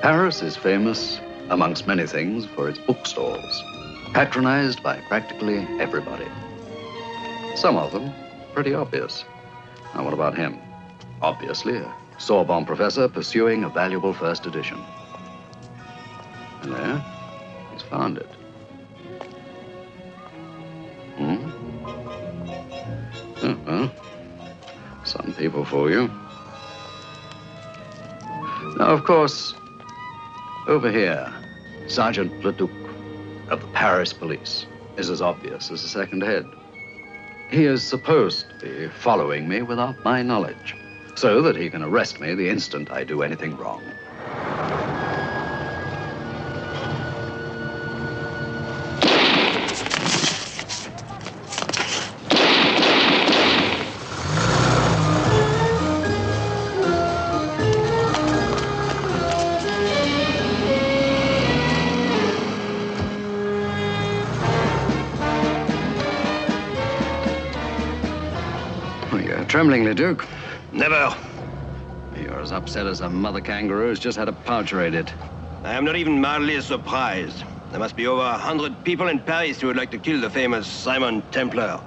Paris is famous, amongst many things, for its bookstores, patronized by practically everybody. Some of them pretty obvious. Now, what about him? Obviously, a Sorbonne professor pursuing a valuable first edition. And there, he's found it. Oh, well, some people fool you. Now, of course, over here, Sergeant Leduc of the Paris police is as obvious as a second head. He is supposed to be following me without my knowledge, so that he can arrest me the instant I do anything wrong. Trembling, Leduc. Never. You're as upset as a mother kangaroo who's just had a pouch raided. I am not even mildly surprised. There must be over 100 people in Paris who would like to kill the famous Simon Templar.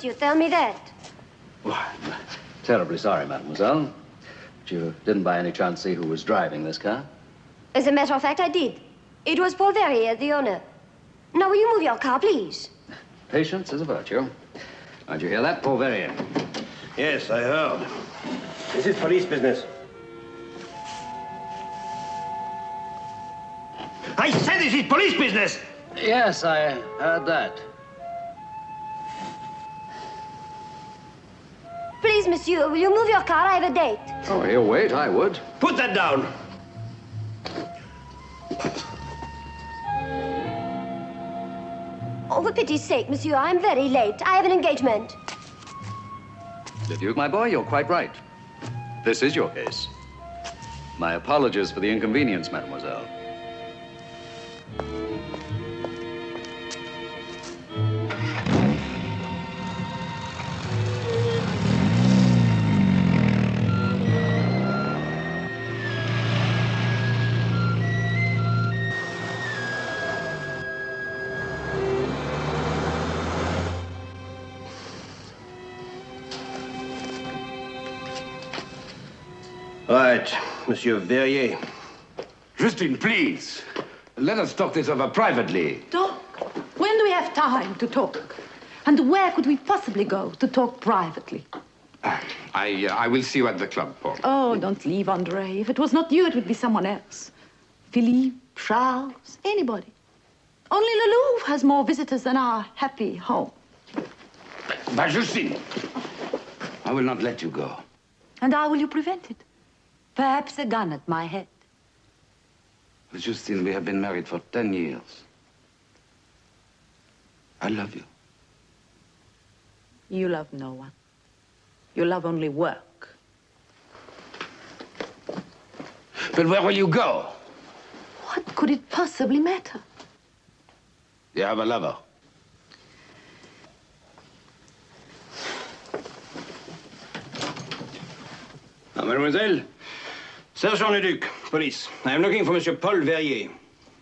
You tell me that. Oh, I'm terribly sorry, mademoiselle. But you didn't by any chance see who was driving this car? As a matter of fact, I did. It was Paul Verrier, the owner. Now, will you move your car, please? Patience is a virtue. Did you hear that, Paul Verrier? Yes, I heard. This is police business. I said this is police business! Yes, I heard that. Please, monsieur, will you move your car? I have a date. Oh, he'll wait, I would. Put that down. Oh, for pity's sake, monsieur, I'm very late. I have an engagement. Leduc, my boy, you're quite right. This is your case. My apologies for the inconvenience, mademoiselle. Right, Monsieur Verrier. Justine, please. Let us talk this over privately. Talk? When do we have time to talk? And where could we possibly go to talk privately? I will see you at the club, Paul. Oh, don't leave, Andre. If it was not you, it would be someone else. Philippe, Charles, anybody. Only Le Louvre has more visitors than our happy home. But Justine, I will not let you go. And how will you prevent it? Perhaps a gun at my head. Justine, we have been married for 10 years. I love you. You love no one. You love only work. But where will you go? What could it possibly matter? You have a lover. Now, mademoiselle, Sergeant Leduc, police. I am looking for Monsieur Paul Verrier.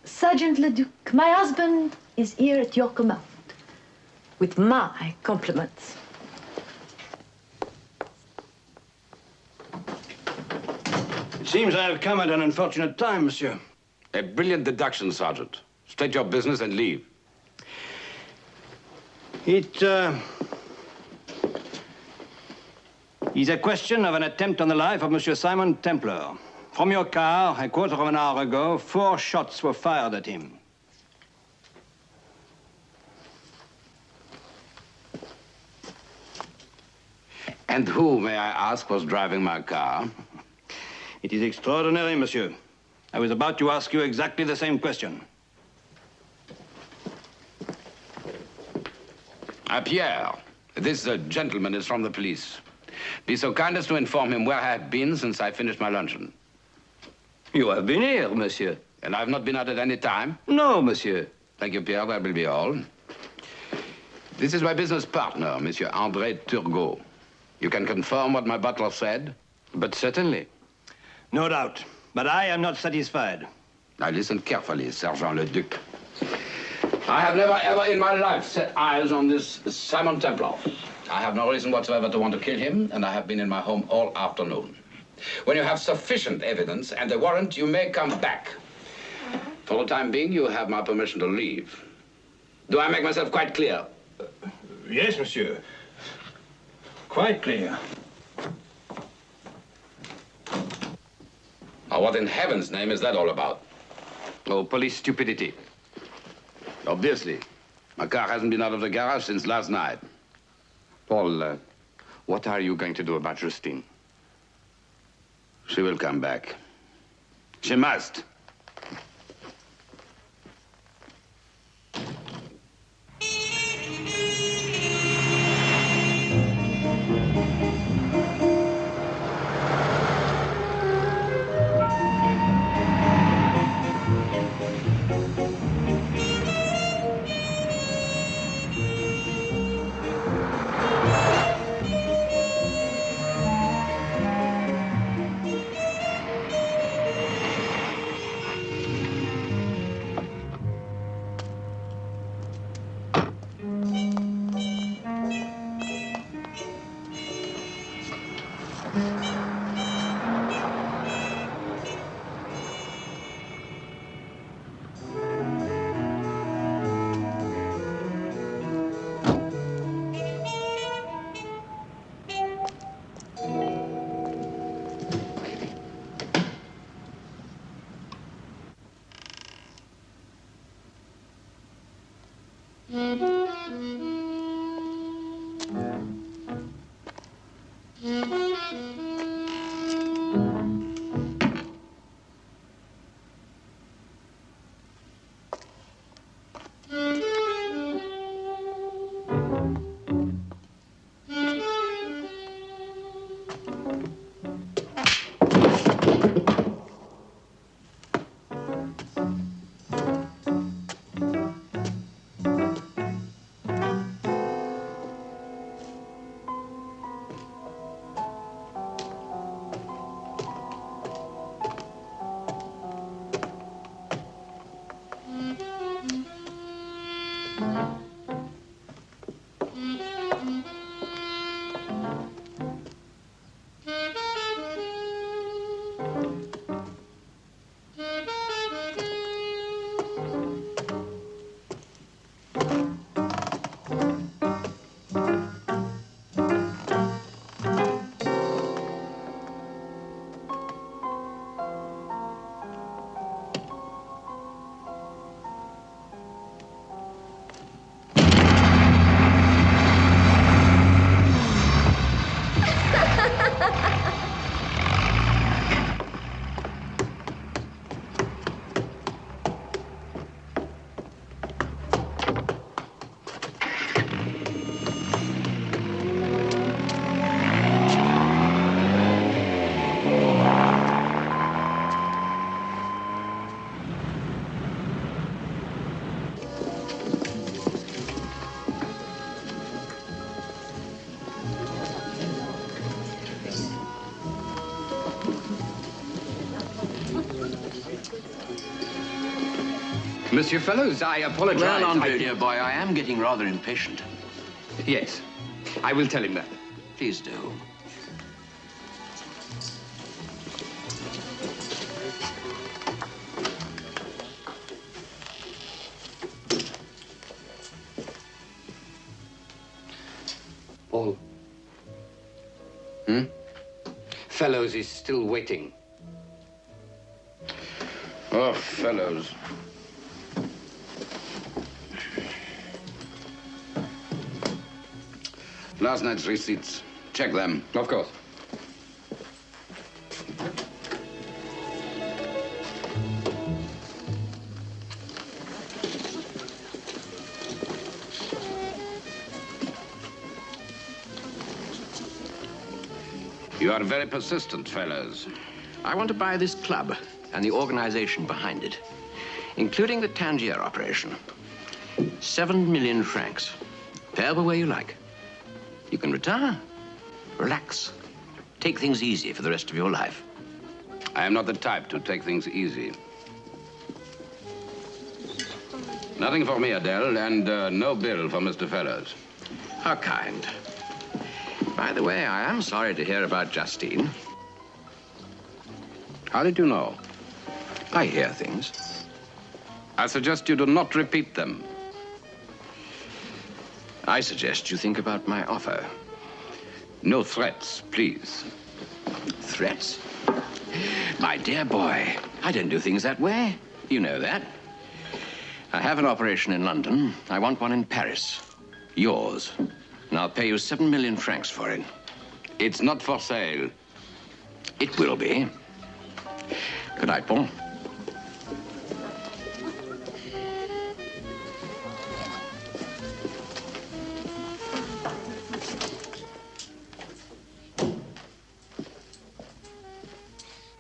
Sergeant Leduc, my husband is here at your command. With my compliments. It seems I have come at an unfortunate time, monsieur. A brilliant deduction, Sergeant. State your business and leave. It is a question of an attempt on the life of Monsieur Simon Templar. From your car, a quarter of an hour ago, 4 shots were fired at him. And who, may I ask, was driving my car? It is extraordinary, monsieur. I was about to ask you exactly the same question. Pierre, this gentleman is from the police. Be so kind as to inform him where I have been since I finished my luncheon. You have been here, monsieur. And I've not been out at any time? No, monsieur. Thank you, Pierre. That will be all. This is my business partner, Monsieur André Turgot. You can confirm what my butler said? But certainly. No doubt. But I am not satisfied. Now listen carefully, Sergeant Leduc. I have never, ever in my life set eyes on this Simon Templar. I have no reason whatsoever to want to kill him, and I have been in my home all afternoon. When you have sufficient evidence and a warrant, you may come back. For the time being, you have my permission to leave. Do I make myself quite clear? Yes, monsieur. Quite clear. Now, what in heaven's name is that all about? Oh, police stupidity. Obviously. My car hasn't been out of the garage since last night. Paul, what are you going to do about Justine? She will come back. She must. Monsieur Fellows, I apologize. Well, Andre, dear boy, I am getting rather impatient. Yes, I will tell him that. Please do. Paul. Fellows is still waiting. Oh, Fellows. Last night's receipts. Check them. Of course. You are very persistent, Fellows. I want to buy this club and the organization behind it, including the Tangier operation. 7 million francs. Payable where you like. You can retire, relax, take things easy for the rest of your life. I am not the type to take things easy. Nothing for me, Adele, and no bill for Mr. Fellows. How kind. By the way, I am sorry to hear about Justine. How did you know? I hear things. I suggest you do not repeat them. I suggest you think about my offer. No threats, please. Threats? My dear boy, I don't do things that way. You know that. I have an operation in London. I want one in Paris. Yours. And I'll pay you 7 million francs for it. It's not for sale. It will be. Good night, Paul.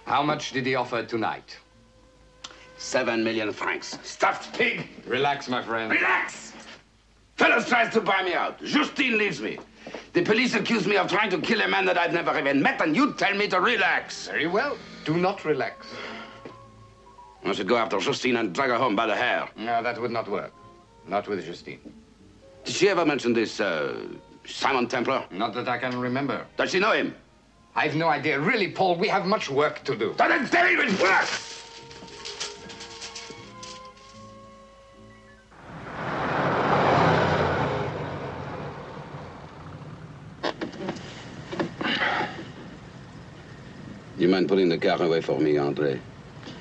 How much did he offer tonight? 7 million francs. Stuffed pig! Relax, my friend. Relax! Fellows tries to buy me out. Justine leaves me. The police accuse me of trying to kill a man that I've never even met, and you tell me to relax. Very well. Do not relax. I should go after Justine and drag her home by the hair. No, that would not work. Not with Justine. Did she ever mention this, Simon Templar? Not that I can remember. Does she know him? I've no idea. Really, Paul, we have much work to do. Then tell me it's work! You mind putting the car away for me, Andre?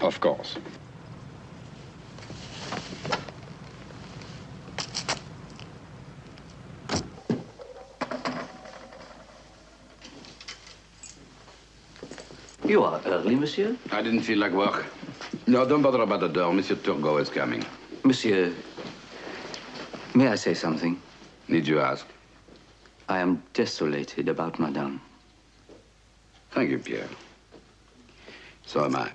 Of course. You are early, monsieur. I didn't feel like work. No, don't bother about the door. Monsieur Turgot is coming. Monsieur, may I say something? Need you ask? I am desolated about Madame. Thank you, Pierre. So am I.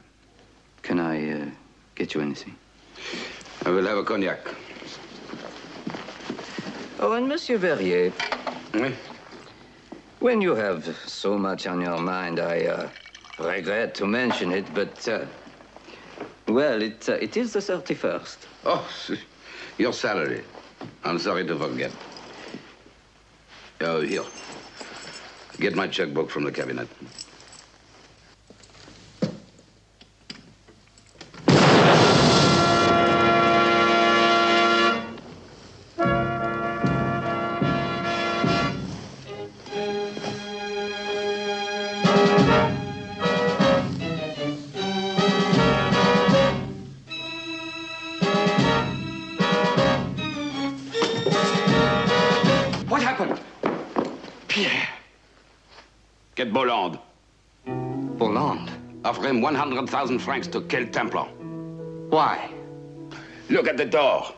Can I get you anything? I will have a cognac. Oh, and Monsieur Verrier, Oui? when you have so much on your mind, I regret to mention it, but, well, it is the 31st. Oh, your salary. I'm sorry to forget. Oh, here. Get my checkbook from the cabinet. What happened? Pierre. Get Bolland. Bolland? Offer him 100,000 francs to kill Templar. Why? Look at the door.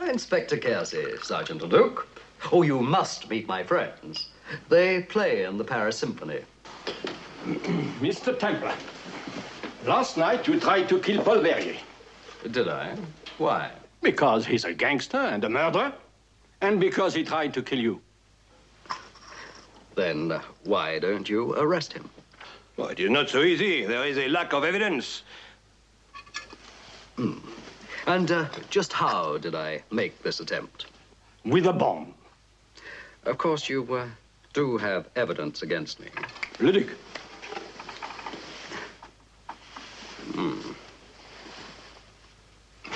Inspector Kersey, Sergeant Leduc. Oh, you must meet my friends. They play in the Paris Symphony. Mr. Templar, last night you tried to kill Paul Verrier. Did I? Why? Because he's a gangster and a murderer, and because he tried to kill you. Then why don't you arrest him? Well, it is not so easy. There is a lack of evidence. And just how did I make this attempt? With a bomb. Of course, you do have evidence against me. Leduc.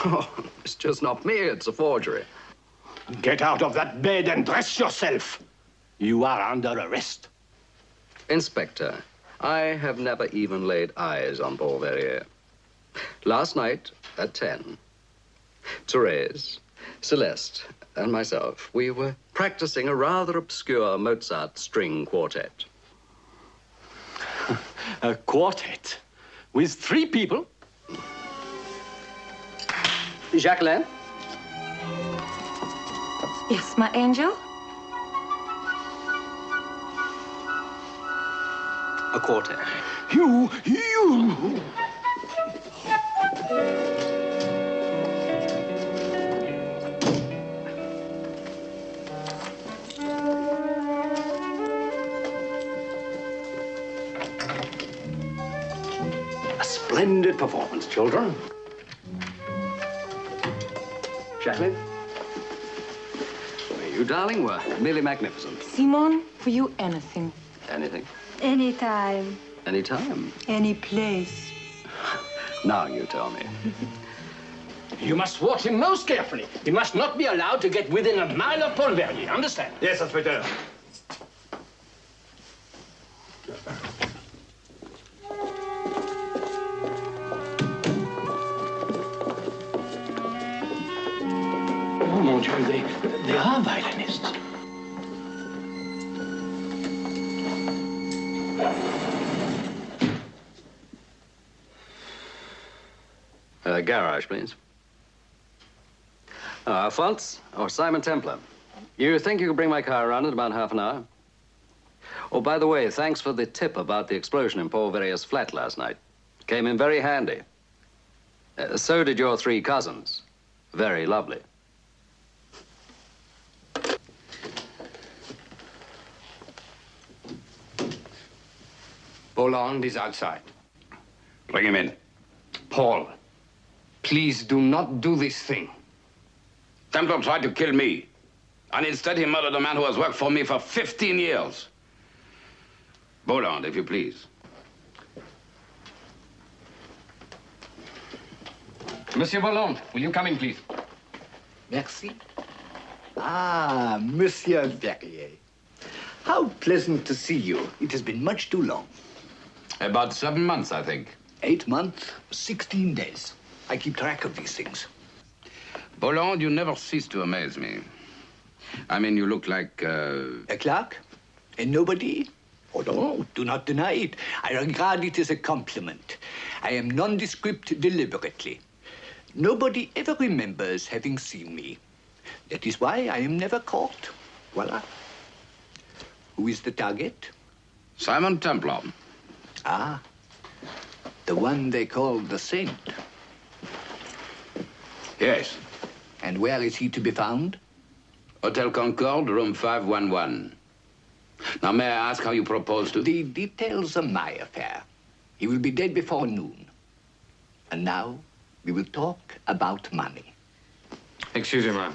Oh, it's just not me, it's a forgery. Get out of that bed and dress yourself. You are under arrest. Inspector, I have never even laid eyes on Paul Verrier. Last night at 10, Therese, Celeste, and myself, we were practicing a rather obscure Mozart string quartet. A quartet? With 3 people? Jacqueline? Yes, my angel? A quartet. You! A splendid performance, children. Jacqueline? You, darling, were merely magnificent. Simon, for you, anything. Anything? Anytime. Anytime. Any place. Now you tell me. You must watch him most carefully. He must not be allowed to get within a mile of Paul Verrier, understand? Yes, Inspector. Oh, mon Dieu, they are violinists. Garage, please. Alphonse, or Simon Templar. You think you could bring my car around in about half an hour? Oh, by the way, thanks for the tip about the explosion in Paul Verrier's flat last night. Came in very handy. So did your 3 cousins. Very lovely. Bolland is outside. Bring him in. Paul, please do not do this thing. Templar tried to kill me. And instead he murdered a man who has worked for me for 15 years. Bolland, if you please. Monsieur Bolland, will you come in, please? Merci. Ah, Monsieur Verrier. How pleasant to see you. It has been much too long. About 7 months, I think. 8 months, 16 days. I keep track of these things. Bolland, you never cease to amaze me. I mean, you look like, A clerk? And nobody? Oh, no, do not deny it. I regard it as a compliment. I am nondescript deliberately. Nobody ever remembers having seen me. That is why I am never caught. Voila. Who is the target? Simon Templar. Ah, the one they call the Saint. Yes. And where is he to be found? Hotel Concorde, room 511. Now, may I ask how you propose to... The details are my affair. He will be dead before noon. And now, we will talk about money. Excuse me, ma'am.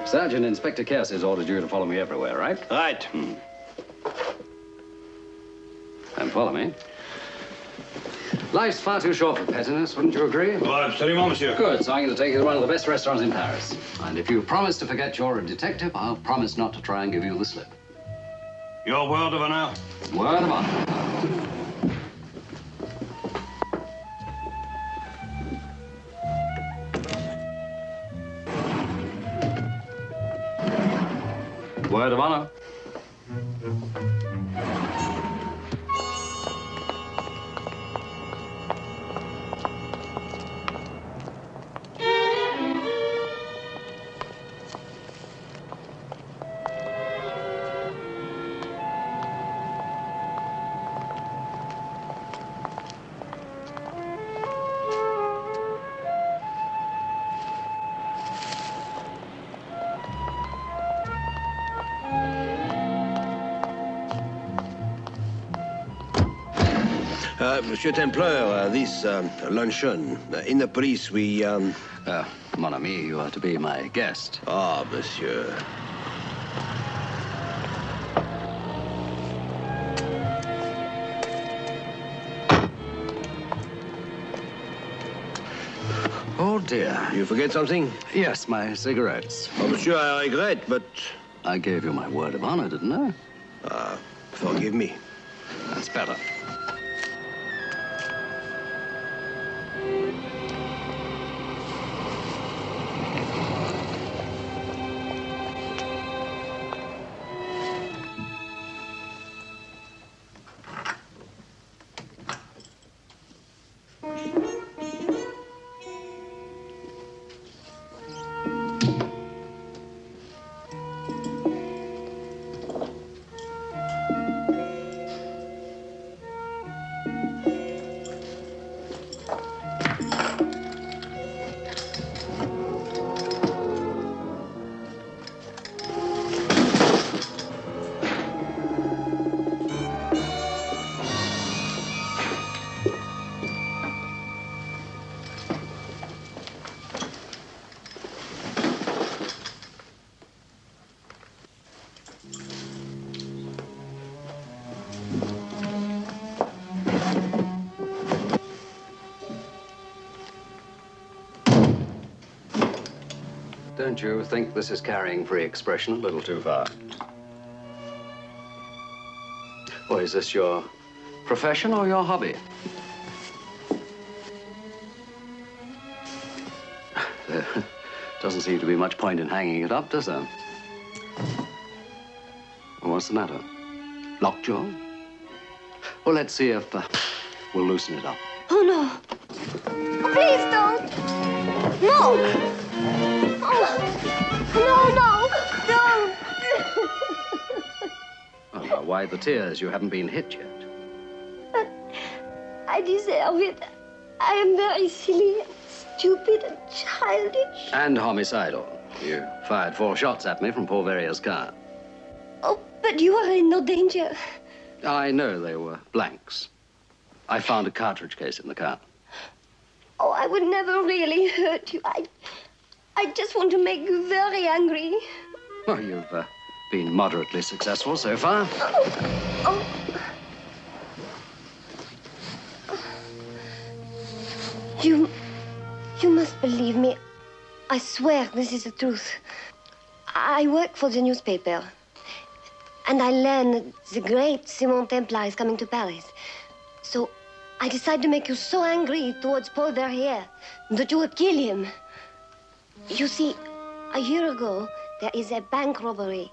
Sergeant, Inspector Kersey's ordered you to follow me everywhere, right? Right. And follow me. Life's far too short for pettiness, wouldn't you agree? Oh, absolument, monsieur. Good, so I'm going to take you to one of the best restaurants in Paris. And if you promise to forget you're a detective, I'll promise not to try and give you the slip. Your word of honor? Word of honor. Word of honor. Monsieur Templar, this luncheon, in the police, we... Mon ami, you are to be my guest. Ah, monsieur. Oh, dear. You forget something? Yes, my cigarettes. Oh, monsieur, I regret, but... I gave you my word of honor, didn't I? Forgive me. That's better. Don't you think this is carrying free expression a little too far? Or is this your profession or your hobby? There doesn't seem to be much point in hanging it up, does there? What's the matter? Lockjaw? Well, let's see if we'll loosen it up. Oh, no. Please don't. No. Oh, no, don't. Oh, why the tears? You haven't been hit yet. But I deserve it. I am very silly, and stupid, and childish. And homicidal. You fired 4 shots at me from Paul Verrier's car. Oh, but you are in no danger. I know they were blanks. I found a cartridge case in the car. Oh, I would never really hurt you. I just want to make you very angry. Well, you've been moderately successful so far. Oh. You must believe me. I swear this is the truth. I work for the newspaper. And I learned that the great Simon Templar is coming to Paris. So I decided to make you so angry towards Paul Verrier that you would kill him. You see, a year ago, there is a bank robbery.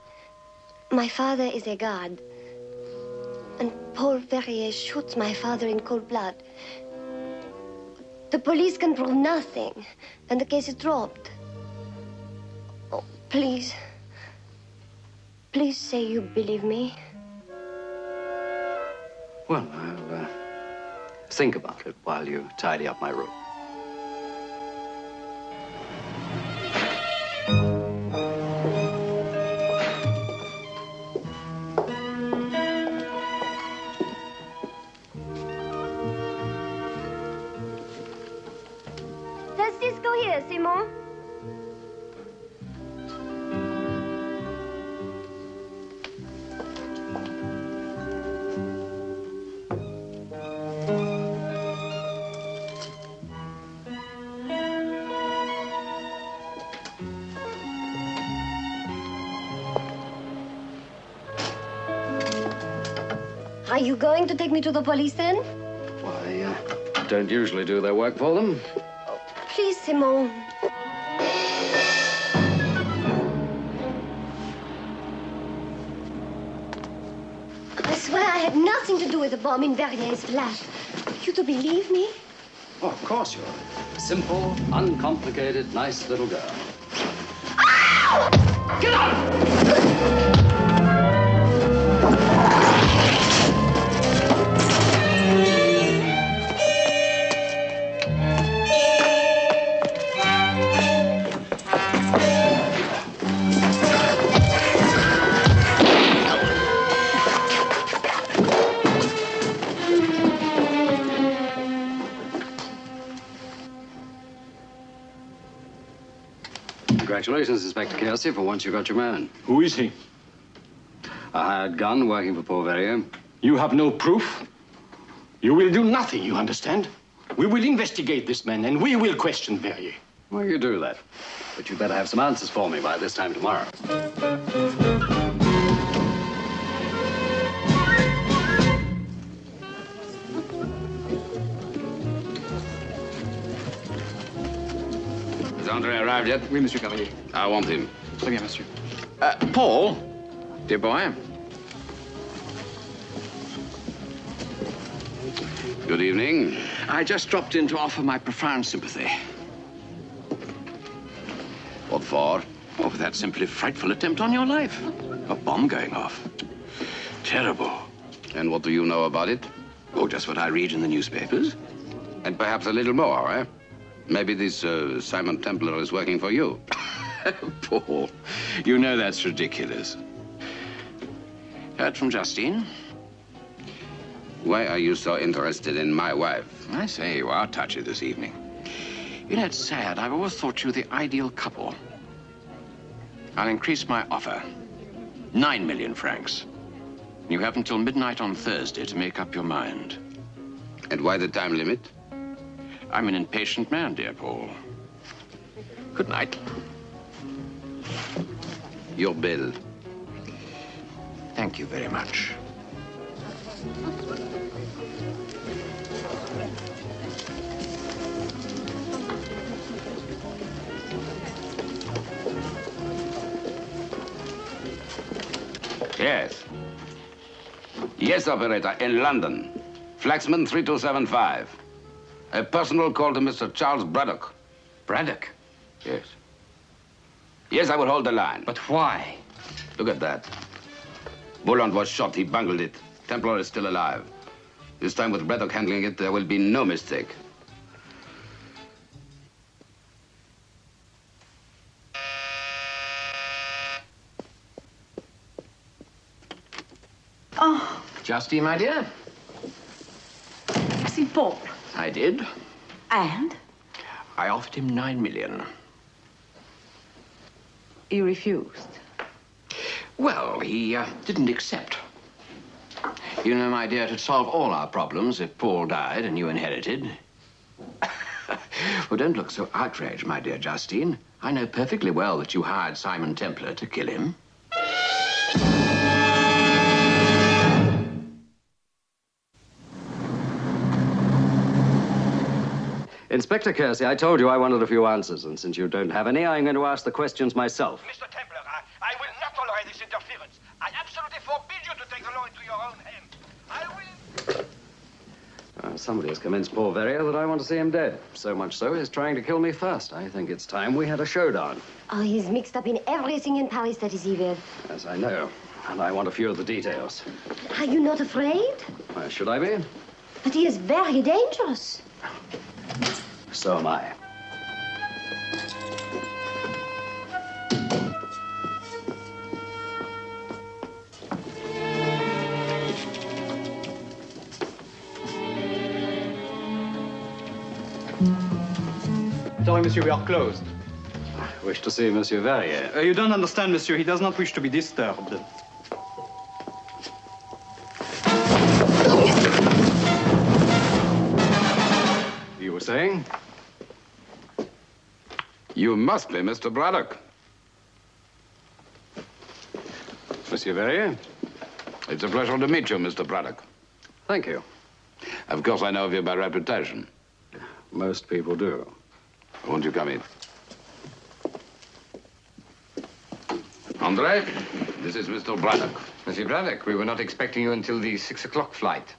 My father is a guard. And Paul Verrier shoots my father in cold blood. The police can prove nothing, and the case is dropped. Oh, please. Please say you believe me. Well, I'll think about it while you tidy up my room. Does this go here, Simon? you going to take me to the police then? Why, don't usually do their work for them. Please, Simon. I swear I had nothing to do with the bomb in Verrier's flat. You to believe me? Oh, of course you're a simple, uncomplicated, nice little girl. Get out! Congratulations, Inspector Kelsey, for once you got your man. Who is he? A hired gun working for Paul Verrier. You have no proof? You will do nothing, you understand? We will investigate this man, and we will question Verrier. Well, you do that. But you better have some answers for me by this time tomorrow. Has Andre arrived yet? Oui, Monsieur Cavalier. I want him. Très bien, monsieur. Paul, dear boy. Good evening. I just dropped in to offer my profound sympathy. What for? Oh, for that simply frightful attempt on your life. A bomb going off. Terrible. And what do you know about it? Oh, just what I read in the newspapers. And perhaps a little more, eh? Maybe this Simon Templar is working for you. Paul, you know that's ridiculous. Heard from Justine? Why are you so interested in my wife? I say, you are touchy this evening. You know, it's sad. I've always thought you the ideal couple. I'll increase my offer. 9 million francs. You have until midnight on Thursday to make up your mind. And why the time limit? I'm an impatient man, dear Paul. Good night. Your bill. Thank you very much. Yes. Yes, operator, in London. Flaxman 3275. A personal call to Mr. Charles Braddock. Braddock? Yes. Yes, I will hold the line. But why? Look at that. Bouland was shot. He bungled it. Templar is still alive. This time with Braddock handling it, there will be no mistake. Oh, Justine, my dear. you see Paul. I did. And? I offered him 9 million. You refused. Well, he didn't accept. You know, my dear, it'd solve all our problems if Paul died and you inherited. Well, don't look so outraged, my dear Justine. I know perfectly well that you hired Simon Templar to kill him. Inspector Kersey, I told you I wanted a few answers, and since you don't have any, I'm going to ask the questions myself. Mr. Templar, I will not tolerate this interference. I absolutely forbid you to take the law into your own hands. I will... Somebody has convinced Paul Verrier that I want to see him dead. So much so, he's trying to kill me first. I think it's time we had a showdown. Oh, he's mixed up in everything in Paris that is evil. Yes, I know. And I want a few of the details. Are you not afraid? Why should I be? But he is very dangerous. So am I. Sorry, monsieur, we are closed. I wish to see Monsieur Verrier. You don't understand, monsieur. He does not wish to be disturbed. You were saying? You must be Mr. Braddock. Monsieur Verrier? It's a pleasure to meet you, Mr. Braddock. Thank you. Of course, I know of you by reputation. Most people do. Won't you come in? Andre, this is Mr. Braddock. Monsieur Braddock, we were not expecting you until the 6 o'clock flight.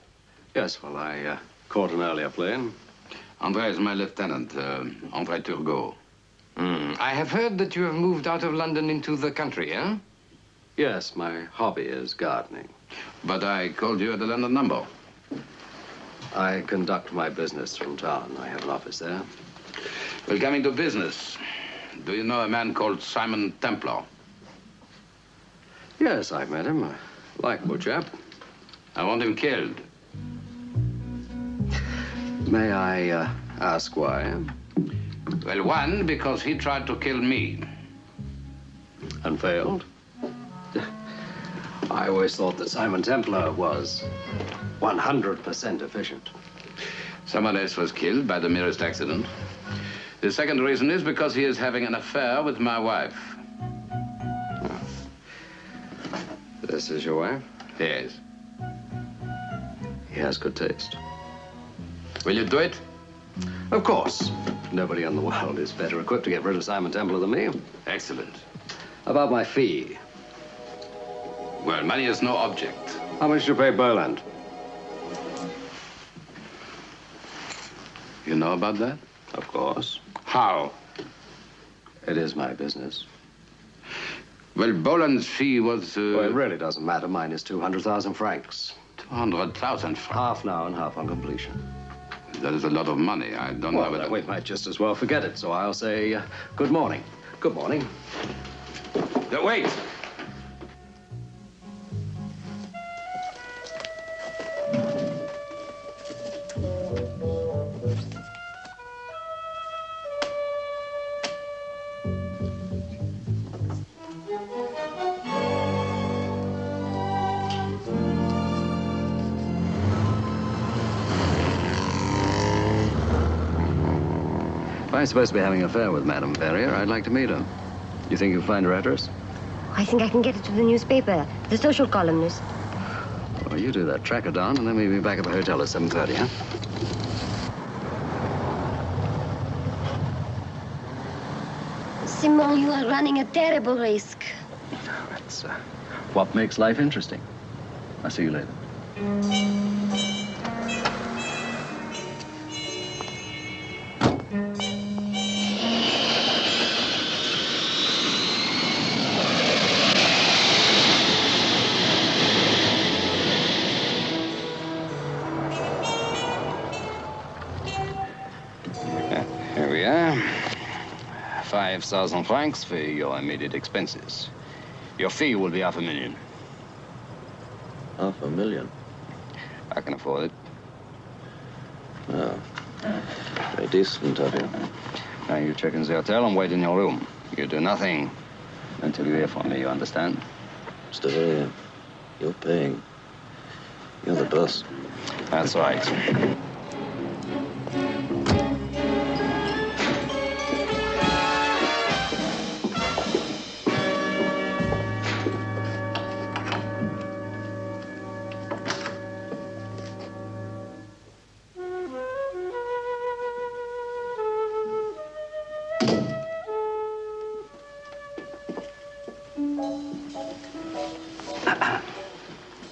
Yes, well, I caught an earlier plane. Andre is my lieutenant, Andre Turgot. I have heard that you have moved out of London into the country, eh? Yes, my hobby is gardening. But I called you at the London number. I conduct my business from town. I have an office there. Well, coming to business, do you know a man called Simon Templar? Yes, I've met him. I like poor chap. I want him killed. May I ask why? Well, one, because he tried to kill me. And failed? I always thought that Simon Templar was 100% efficient. Someone else was killed by the merest accident. The second reason is because he is having an affair with my wife. This is your wife? Yes. He has good taste. Will you do it? Of course. Nobody in the world is better equipped to get rid of Simon Templar than me. Excellent. About my fee. Well, money is no object. How much do you pay Boland? You know about that? Of course. How? It is my business. Well, Boland's fee was... Well, it really doesn't matter. Mine is 200,000 francs. 200,000 francs? Half now and half on completion. That is a lot of money. I don't know whether... We might just as well forget it, so I'll say good morning. Good morning. Wait! If I'm supposed to be having an affair with Madame Ferrier, I'd like to meet her. You think you'll find her address? I think I can get it to the newspaper, the social columnist. Well, you do that. Track her down, and then we'll be back at the hotel at 7:30, huh? Simon, you are running a terrible risk. That's what makes life interesting. I'll see you later. Here we are. 5,000 francs for your immediate expenses. Your fee will be $500,000. $500,000? I can afford it. Oh, very decent of you. Now you check in the hotel and wait in your room. You do nothing until you hear from me, you understand? Mr. Ferrier, you're paying. You're the boss. That's right.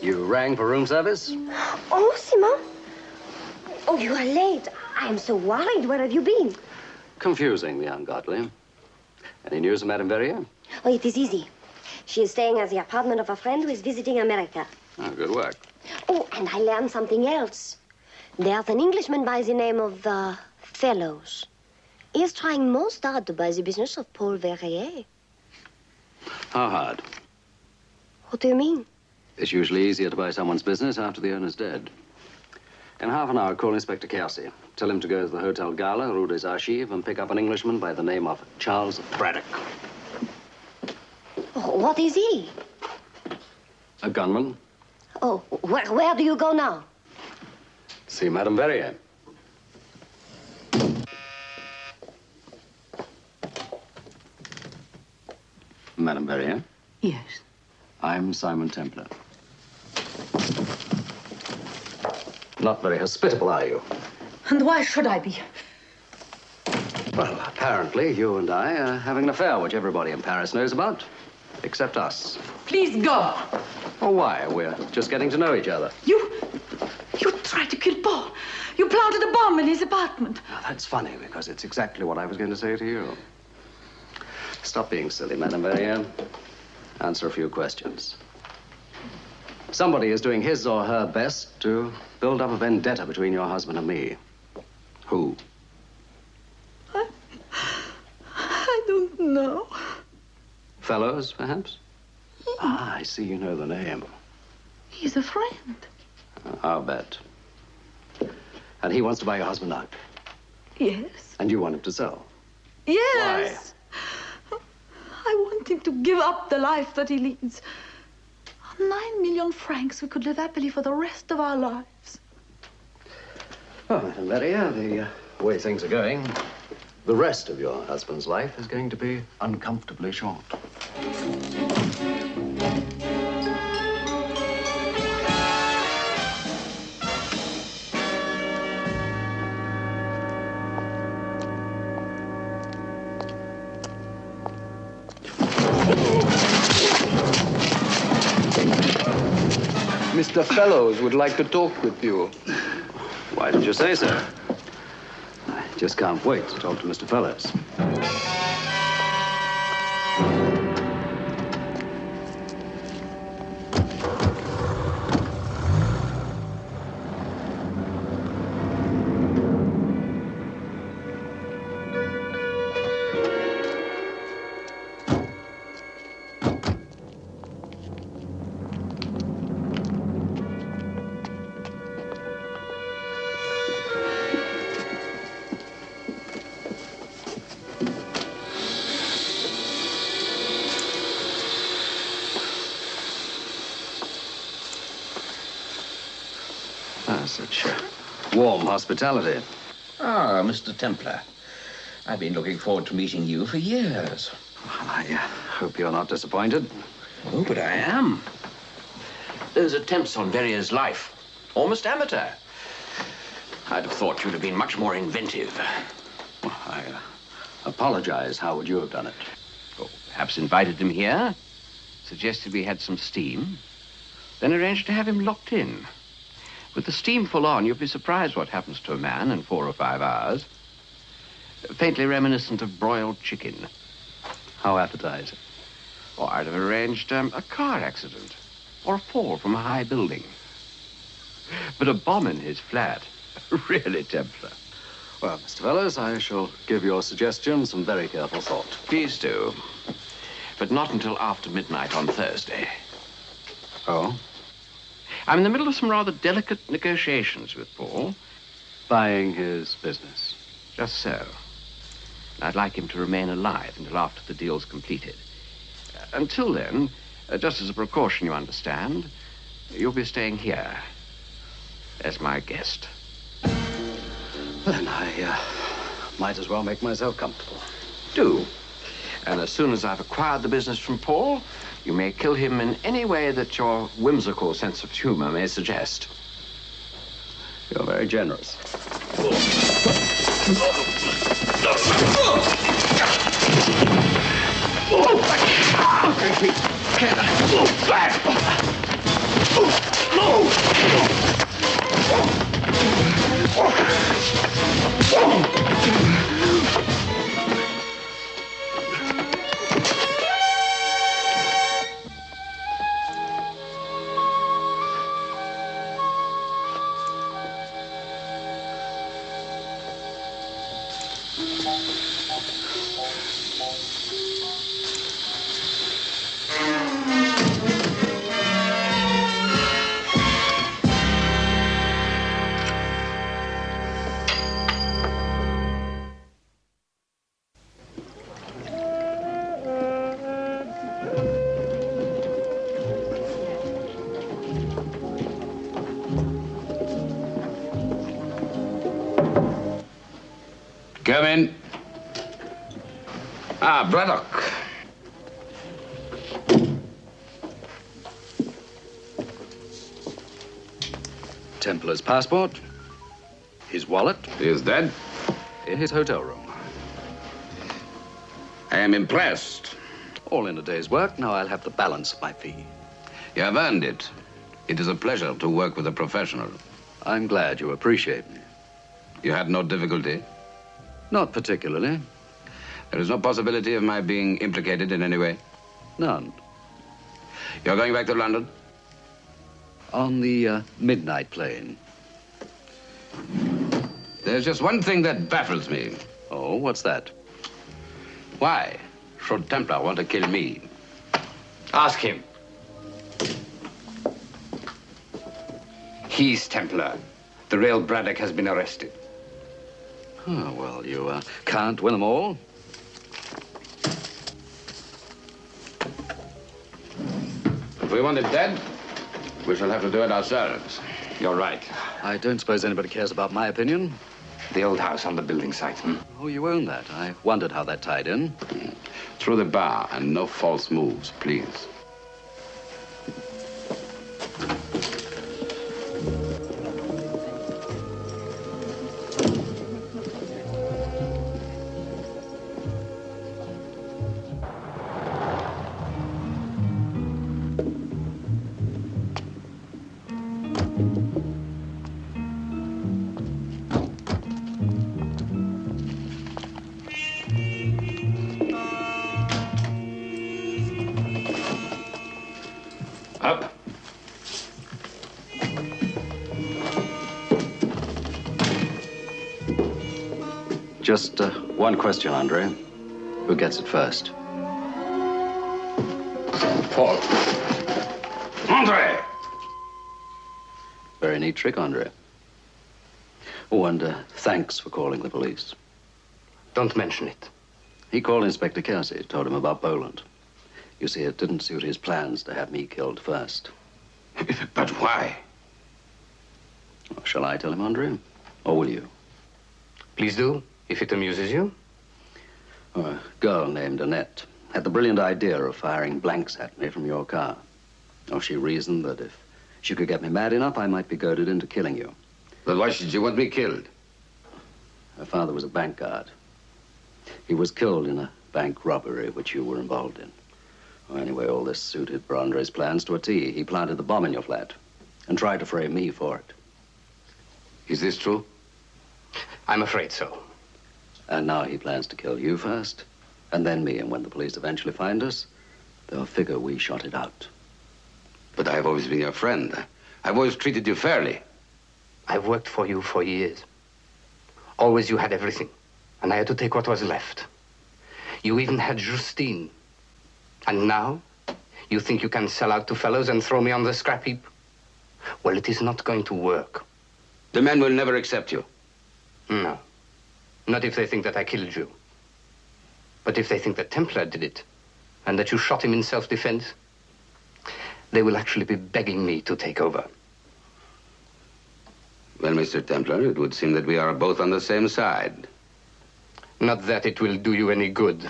You rang for room service? Oh, Simon. Oh, you are late. I'm so worried. Where have you been? Confusing the ungodly. Any news of Madame Verrier? Oh, it is easy. She is staying at the apartment of a friend who is visiting America. Oh, good work. Oh, and I learned something else. There's an Englishman by the name of Fellows. He is trying most hard to buy the business of Paul Verrier. How hard? What do you mean? It's usually easier to buy someone's business after the owner's dead. In half an hour, call Inspector Kelsey. Tell him to go to the Hotel Gala, Rue des Archives, and pick up an Englishman by the name of Charles Braddock. Oh, what is he? A gunman. Oh, where do you go now? See Madame Verrier. Madame Verrier? Yes. I'm Simon Templar. Not very hospitable, are you? And why should I be? Well, apparently you and I are having an affair which everybody in Paris knows about, except us. Please go. Oh, why? We're just getting to know each other. You tried to kill Paul. You planted a bomb in his apartment. Now, that's funny, because it's exactly what I was going to say to you. Stop being silly, Madame Verrier. Answer a few questions. Somebody is doing his or her best to build up a vendetta between your husband and me. Who? I don't know. Fellows, perhaps? Ah, I see you know the name. He's a friend. I'll bet. And he wants to buy your husband out. Yes. And you want him to sell. Yes. Why? I want him to give up the life that he leads. On 9 million francs, we could live happily for the rest of our lives. Well, Madame Verrier, the way things are going, the rest of your husband's life is going to be uncomfortably short. Mr. Fellows would like to talk with you. Why did you say so? I just can't wait to talk to Mr. Fellows. Such warm hospitality. Ah, Mr. Templar. I've been looking forward to meeting you for years. Well, I hope you're not disappointed. Oh, but I am. Those attempts on Verrier's life, almost amateur. I'd have thought you'd have been much more inventive. Well, I apologize. How would you have done it? Oh, perhaps invited him here, suggested we had some steam, then arranged to have him locked in. With the steam full on, you'd be surprised what happens to a man in 4 or 5 hours. Faintly reminiscent of broiled chicken. How appetizing. Or I'd have arranged a car accident or a fall from a high building. But a bomb in his flat, really, Templar. Well, Mr. Fellows, I shall give your suggestion some very careful thought. Please do. But not until after midnight on Thursday. Oh? I'm in the middle of some rather delicate negotiations with Paul. Buying his business. Just so. I'd like him to remain alive until after the deal's completed. Until then, just as a precaution, you understand, you'll be staying here as my guest. Then I might as well make myself comfortable. Do. And as soon as I've acquired the business from Paul, you may kill him in any way that your whimsical sense of humor may suggest. You're very generous. Come in. Ah, Braddock. Templar's passport, his wallet. He is dead? In his hotel room. I am impressed. All in a day's work. Now I'll have the balance of my fee. You have earned it. It is a pleasure to work with a professional. I'm glad you appreciate me. You had no difficulty? Not particularly. There is no possibility of my being implicated in any way? None. You're going back to London? On the midnight plane. There's just one thing that baffles me. Oh, what's that? Why should Templar want to kill me? Ask him. He's Templar. The real Braddock has been arrested. Oh, well, you can't win them all. If we want it dead, we shall have to do it ourselves. You're right. I don't suppose anybody cares about my opinion. The old house on the building site, Oh, you own that. I wondered how that tied in. Through the bar, and no false moves, please. Up. Just one question, Andre. Who gets it first? Paul. Andre! Very neat trick, Andre. Oh, and thanks for calling the police. Don't mention it. He called Inspector Kersey, told him about Boland. You see, it didn't suit his plans to have me killed first. But why? Shall I tell him, Andre? Or will you? Please do, if it amuses you. A girl named Annette had the brilliant idea of firing blanks at me from your car. Oh, she reasoned that if she could get me mad enough, I might be goaded into killing you. But why should you want me killed? Her father was a bank guard. He was killed in a bank robbery which you were involved in. Well, anyway, all this suited Andre's plans to a T. He planted the bomb in your flat and tried to frame me for it. Is this true? I'm afraid so. And now he plans to kill you first, and then me. And when the police eventually find us, they'll figure we shot it out. But I have always been your friend. I've always treated you fairly. I've worked for you for years. Always you had everything, and I had to take what was left. You even had Justine. And now, you think you can sell out to fellows and throw me on the scrap heap? Well, it is not going to work. The men will never accept you. No. Not if they think that I killed you. But if they think that Templar did it, and that you shot him in self-defense, they will actually be begging me to take over. Well, Mr. Templar, it would seem that we are both on the same side. Not that it will do you any good.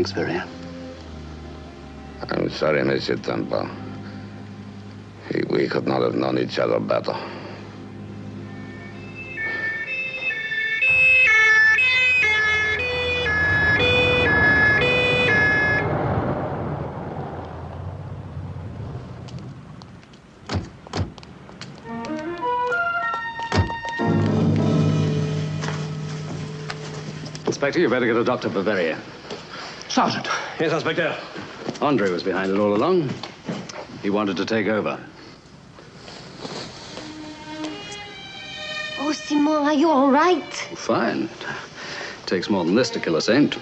Thanks, Verrier. I'm sorry, Monsieur Temple. We could not have known each other better. Inspector, you better get a doctor for Verrier. Sergeant. Yes, Inspector. Andre was behind it all along. He wanted to take over. Oh, Simon, are you all right? Fine. It takes more than this to kill a saint.